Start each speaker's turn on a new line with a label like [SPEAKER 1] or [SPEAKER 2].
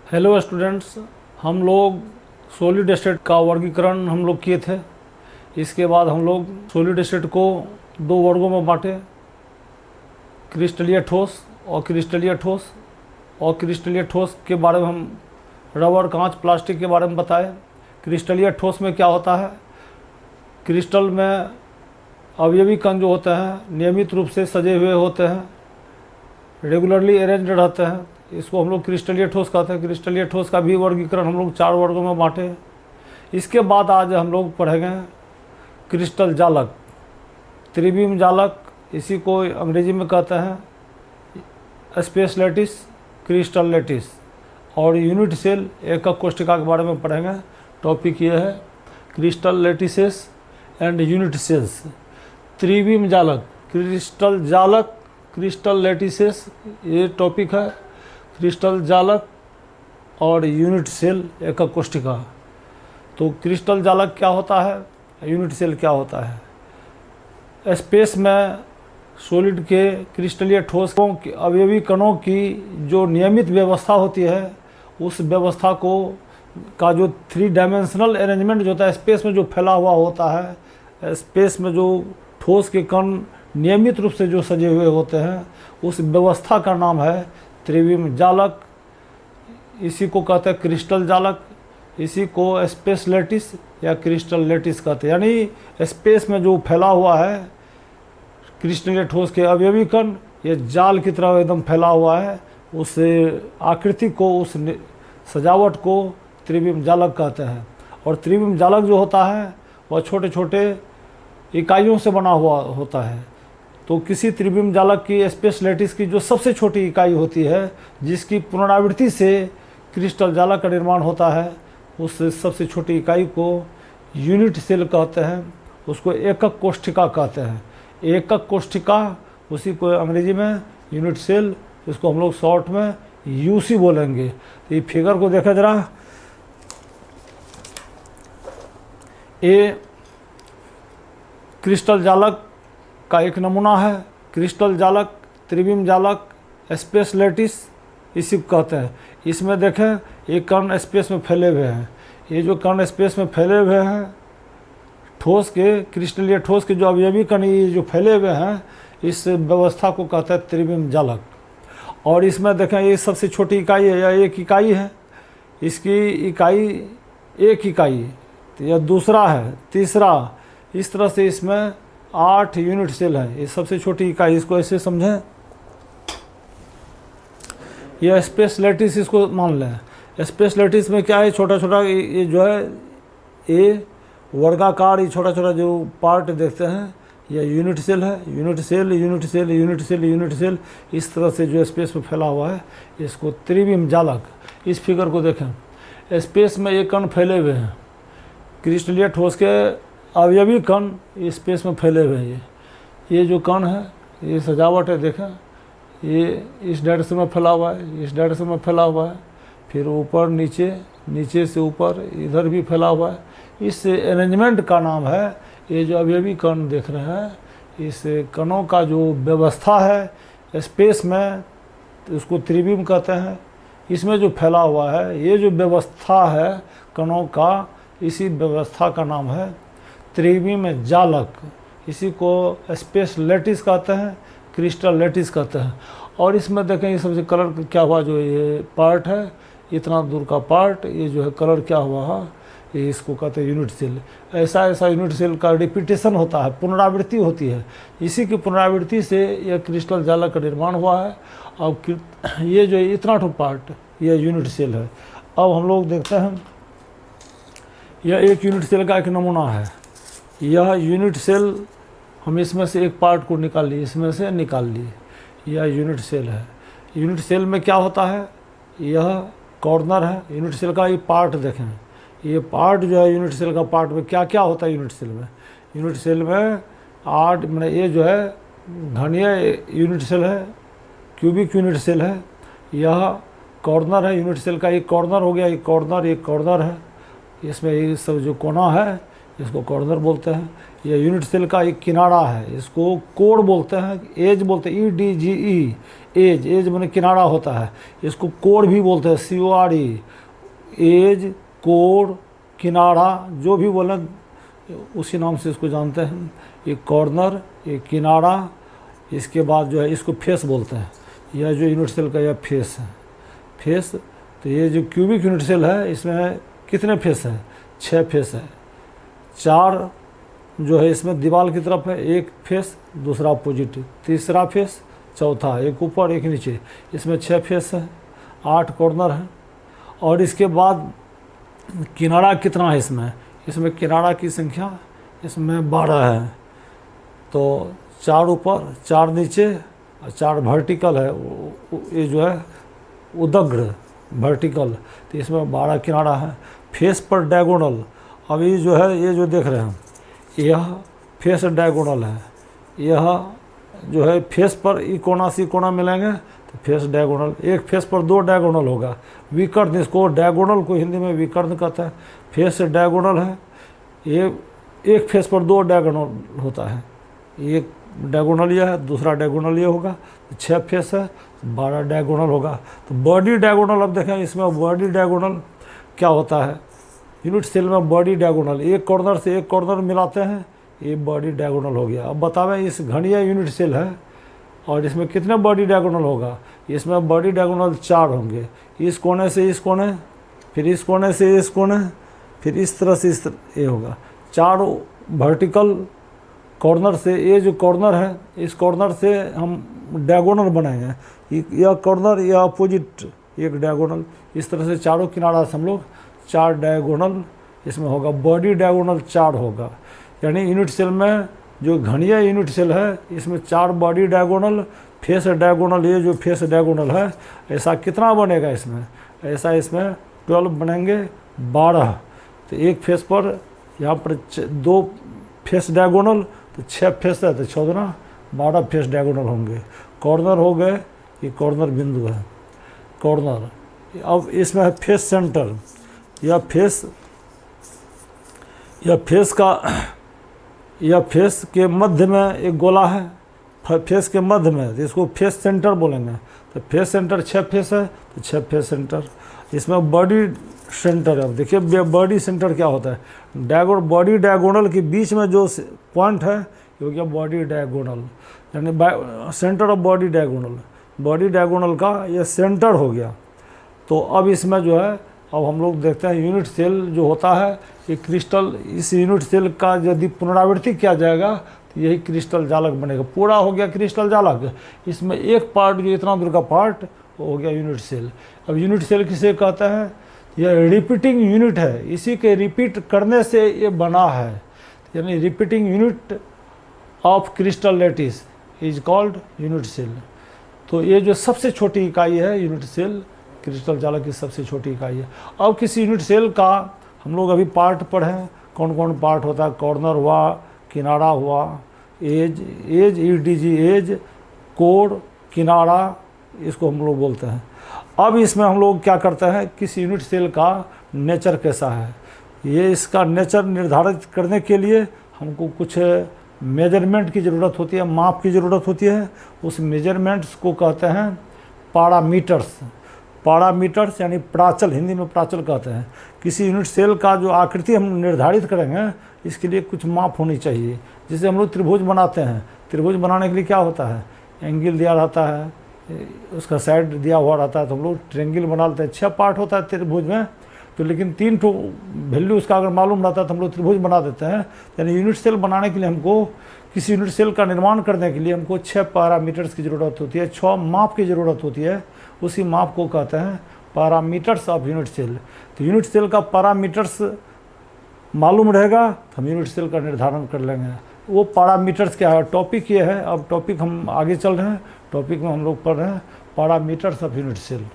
[SPEAKER 1] Hello students, हम लोग solid state का वर्गीकरण हम लोग किए थे। इसके बाद हम लोग सॉलिड स्टेट को दो वर्गों में बांटे, क्रिस्टलीय ठोस और क्रिस्टलीय ठोस। और क्रिस्टलीय ठोस के बारे में हम रबर, कांच, प्लास्टिक के बारे में बताए। क्रिस्टलीय ठोस में क्या होता है, क्रिस्टल में अवयवी कण जो होते हैं नियमित रूप से सजे हुए होते हैं, रेगुलरली अरेंज्ड रहते हैं। इसको हम लोग क्रिस्टलीय ठोस कहते हैं। क्रिस्टलीय ठोस का भी वर्गीकरण हम लोग 4 वर्गों में बांटे। इसके बाद आज हम लोग पढ़ेंगे क्रिस्टल जालक, त्रिविम जालक, इसी को अंग्रेजी में कहते हैं स्पेस लैटिस, क्रिस्टल लैटिस। और यूनिट सेल, एकक कोशिका के बारे में पढ़ेंगे। टॉपिक ये है crystal lattices and unit sales. त्रिविम जालक, क्रिस्टल जालक, क्रिस्टल लैटिसेस, ये टॉपिक है। क्रिस्टल जालक और यूनिट सेल, एकक कोशिका। तो क्रिस्टल जालक क्या होता है, यूनिट सेल क्या होता है। स्पेस में सॉलिड के क्रिस्टलीय ठोस के अवयवी कणों की जो नियमित व्यवस्था होती है, उस व्यवस्था को का जो 3 डायमेंशनल अरेंजमेंट जो होता है, स्पेस में जो फैला हुआ होता है, स्पेस में जो ठोस के कण नियमित रूप से जो सजे हुए होते हैं, उस व्यवस्था का नाम है त्रिविम जालक। इसी को कहते हैं क्रिस्टल जालक। इसी को स्पेस लैटिस या क्रिस्टल लैटिस कहते हैं। यानी स्पेस में जो फैला हुआ है क्रिस्टलीय ठोस के अवयवी कण, ये जाल की तरह एकदम फैला हुआ है, उस आकृति को, उस सजावट को त्रिविम जालक कहते हैं। और त्रिविम जालक जो होता है वह छोटे छोटे इकाइयों से बना हुआ होता है। तो किसी त्रिविम जालक की, स्पेस लैटिस की जो सबसे छोटी इकाई होती है, जिसकी पुनरावृत्ति से क्रिस्टल जालक का निर्माण होता है, उस सबसे छोटी इकाई को यूनिट सेल कहते हैं। उसको एकक कोशिका कहते हैं। एकक कोशिका, उसी को अंग्रेजी में यूनिट सेल, इसको हम लोग शॉर्ट में यूसी बोलेंगे। तो ये फिगर को देखा जरा, ये क्रिस्टल जालक का एक नमूना है। क्रिस्टल जालक, त्रिविम जालक, स्पेस लैटिस, इसी को कहते हैं। इसमें देखें, ये कण स्पेस में फैले हुए हैं। ये जो कण स्पेस में फैले हुए हैं, ठोस के, क्रिस्टलीय ठोस के जो अवयवी कण ये जो फैले हुए हैं, इस व्यवस्था को कहते हैं त्रिविम जालक। और इसमें देखें, ये सबसे छोटी इकाई है, या एक इकाई है। इसकी इकाई, एक इकाई, यह दूसरा है, तीसरा, इस तरह से इसमें 8 यूनिट सेल है। ये सबसे छोटी इकाई, इसको ऐसे समझें। यह स्पेस लैटिस, इसको मान लें। स्पेस लैटिस में क्या है, छोटा छोटा ये जो है, ये वर्गाकार, ये छोटा छोटा जो पार्ट देखते हैं, यह यूनिट सेल है। Unit cell, unit cell, unit cell, unit cell, इस तरह से जो स्पेस में फैला हुआ है, इसको त्रिविम जालक। इस फिगर को देखें, स्पेस में ये कण फैले हुए हैं, क्रिस्टलीय ठोस के अवयवी कण स्पेस में फैले हुए हैं। ये जो कण है, ये सजावट है, देखें, ये इस डायरेक्शन में फैला हुआ है, इस डायरेक्शन में फैला हुआ है, फिर ऊपर नीचे, नीचे से ऊपर, इधर भी फैला हुआ है। इस अरेंजमेंट का नाम है, ये जो अवयवी कण देख रहे हैं, इस कणों का जो व्यवस्था है स्पेस में, उसको त्रिविम कहते हैं। इसमें जो फैला हुआ है, ये जो व्यवस्था है कणों का, इसी व्यवस्था का नाम है त्रिविम जालक। इसी को स्पेस लैटिस कहते हैं, क्रिस्टल लैटिस कहते हैं। और इसमें देखें, ये सबसे कलर क्या हुआ, जो ये पार्ट है, इतना दूर का पार्ट, ये जो है कलर क्या हुआ है, ये इसको कहते हैं यूनिट सेल। ऐसा ऐसा यूनिट सेल का रिपीटेशन होता है, पुनरावृत्ति होती है। इसी की पुनरावृत्ति से यह क्रिस्टल जालक का निर्माण हुआ है। अब ये जो इतना ठो पार्ट, यह यूनिट सेल है। अब हम लोग देखते हैं, यह एक यूनिट सेल का एक नमूना है। यह यूनिट सेल, हम इसमें से एक पार्ट को निकाल लिए, इसमें से निकाल लिए, यह यूनिट सेल है। यूनिट सेल में क्या होता है, यह कॉर्नर है यूनिट सेल का। ये पार्ट देखें, ये पार्ट जो है यूनिट सेल का, पार्ट में क्या क्या होता है यूनिट सेल में। यूनिट सेल में 8, मैंने ये जो है घनीय यूनिट सेल है, क्यूबिक यूनिट सेल है। यह कॉर्नर है यूनिट सेल का, एक कॉर्नर हो गया, एक कॉर्नर है। इसमें ये सब जो कोना है, इसको कॉर्नर बोलते हैं। ये यूनिट सेल का एक किनारा है, इसको कोड बोलते हैं, एज बोलते हैं, EDGE, एज। एज माने किनारा होता है, इसको कोड भी बोलते हैं, CORE, एज, कोड, किनारा, जो भी बोले उसी नाम से इसको जानते हैं। एक कॉर्नर, एक किनारा, इसके बाद जो है इसको फेस बोलते हैं। यह जो यूनिट सेल का यह फेस है, फेस। तो ये जो क्यूबिक यूनिट सेल है इसमें कितने फेस है? 6 फेस है। 4 जो है इसमें दीवार की तरफ है, एक फेस, दूसरा अपोजिट, तीसरा फेस, चौथा, एक ऊपर एक नीचे, इसमें 6 फेस है, 8 कॉर्नर है। और इसके बाद किनारा कितना है इसमें? इसमें किनारा की संख्या इसमें 12 है। तो 4 ऊपर, 4 नीचे और 4 वर्टिकल है, ये जो है उदग्र वर्टिकल। तो इसमें 12 किनारा है। फेस पर डायगोनल, अभी जो है ये जो देख रहे हैं यह फेस डायगोनल है। यह जो है फेस पर ई कोना सी कोना मिलेंगे तो फेस डायगोनल। एक फेस पर 2 डायगोनल होगा, विकर्ण, इसको डायगोनल को हिंदी में विकर्ण कहता है। फेस डायगोनल है, ये एक फेस पर 2 डायगोनल होता है, एक डायगोनल यह है, दूसरा डायगोनल ये होगा। 6 फेस है, 12 डायगोनल होगा। तो बॉडी डायगोनल, अब देखें इसमें बॉडी डायगोनल क्या होता है? यूनिट सेल में बॉडी डायगोनल, एक कॉर्नर से एक कॉर्नर मिलाते हैं, ये बॉडी डायगोनल हो गया। अब बतावें, इस घड़िया यूनिट सेल है और इसमें कितने बॉडी डायगोनल होगा? इसमें बॉडी डायगोनल 4 होंगे, इस कोने से इस कोने, फिर इस कोने से इस कोने, फिर इस तरह से इस तरह, ये होगा 4 वर्टिकल कॉर्नर से। ये जो कॉर्नर है, इस कॉर्नर से हम डायगोनल बनाएंगे, यह कॉर्नर, यह अपोजिट एक डायगोनल, इस तरह से चारों किनारा से हम लोग 4 डायगोनल इसमें होगा। बॉडी डायगोनल 4 होगा, यानी यूनिट सेल में जो घनिया यूनिट सेल है इसमें 4 बॉडी डायगोनल, फेस डायगोनल, ये जो फेस डायगोनल है ऐसा कितना बनेगा इसमें? ऐसा इसमें 12 बनेंगे, 12। तो एक फेस पर यहाँ पर 2 फेस डायगोनल, तो 6 फेस है, तो 14, 12 फेस डायगोनल होंगे। कॉर्नर हो गए, ये कॉर्नर बिंदु है, कॉर्नर। अब इसमें है फेस सेंटर, यह फेस के मध्य में एक गोला है, फेस के मध्य में, तो इसको फेस सेंटर बोलेंगे। तो फेस सेंटर 6 फेस है, तो 6 फेस सेंटर। इसमें बॉडी सेंटर है, अब देखिए बॉडी सेंटर क्या होता है? बॉडी डायगोनल के बीच में जो पॉइंट है ये हो गया बॉडी डायगोनल, यानी centre of body diagonal. Body diagonal का ये सेंटर हो गया। तो अब इसमें जो है, अब हम लोग देखते हैं यूनिट सेल जो होता है ये क्रिस्टल, इस यूनिट सेल का यदि पुनरावृत्ति किया जाएगा तो यही क्रिस्टल जालक बनेगा। पूरा हो गया क्रिस्टल जालक, इसमें एक पार्ट जो इतना दूर का पार्ट वो हो गया यूनिट सेल। अब यूनिट सेल किसे कहते हैं? यह रिपीटिंग यूनिट है, इसी के रिपीट करने से ये बना है, यानी repeating unit of crystal lattice is called unit cell. तो ये जो सबसे छोटी इकाई है यूनिट सेल, क्रिस्टल जालक की सबसे छोटी इकाई है। अब किसी यूनिट सेल का हम लोग अभी पार्ट पढ़ें, कौन कौन पार्ट होता है? कॉर्नर हुआ, किनारा हुआ, एज, EDG एज, कोड, किनारा, इसको हम लोग बोलते हैं। अब इसमें हम लोग क्या करते हैं, किसी यूनिट सेल का नेचर कैसा है, ये इसका नेचर निर्धारित करने के लिए हमको कुछ मेजरमेंट की ज़रूरत होती है, माप की ज़रूरत होती है। उस मेजरमेंट्स को कहते हैं पैरामीटर्स। पैरामीटर्स यानी प्राचल, हिंदी में प्राचल कहते हैं। किसी यूनिट सेल का जो आकृति हम निर्धारित करेंगे इसके लिए कुछ माप होनी चाहिए। जैसे हम लोग त्रिभुज बनाते हैं, त्रिभुज बनाने के लिए क्या होता है? एंगल दिया रहता है, उसका साइड दिया हुआ रहता है, तो हम लोग ट्रेंगल बना लेते हैं। 6 पार्ट होता है त्रिभुज में, तो लेकिन 3 ठो वैल्यू उसका अगर मालूम रहता है तो हम लोग त्रिभुज बना देते हैं। यानी यूनिट सेल बनाने के लिए हमको, किसी यूनिट सेल का निर्माण करने के लिए हमको 6 पैरामीटर्स की ज़रूरत होती है, 6 माप की ज़रूरत होती है। उसी माप को कहते हैं पैरामीटर्स ऑफ यूनिट सेल। तो यूनिट सेल का पैरामीटर्स मालूम रहेगा तो हम यूनिट सेल का निर्धारण कर लेंगे। वो पैरामीटर्स क्या है? टॉपिक ये है। अब टॉपिक हम आगे चल रहे हैं, टॉपिक में हम लोग पढ़ रहे हैं पैरामीटर्स ऑफ यूनिट सेल।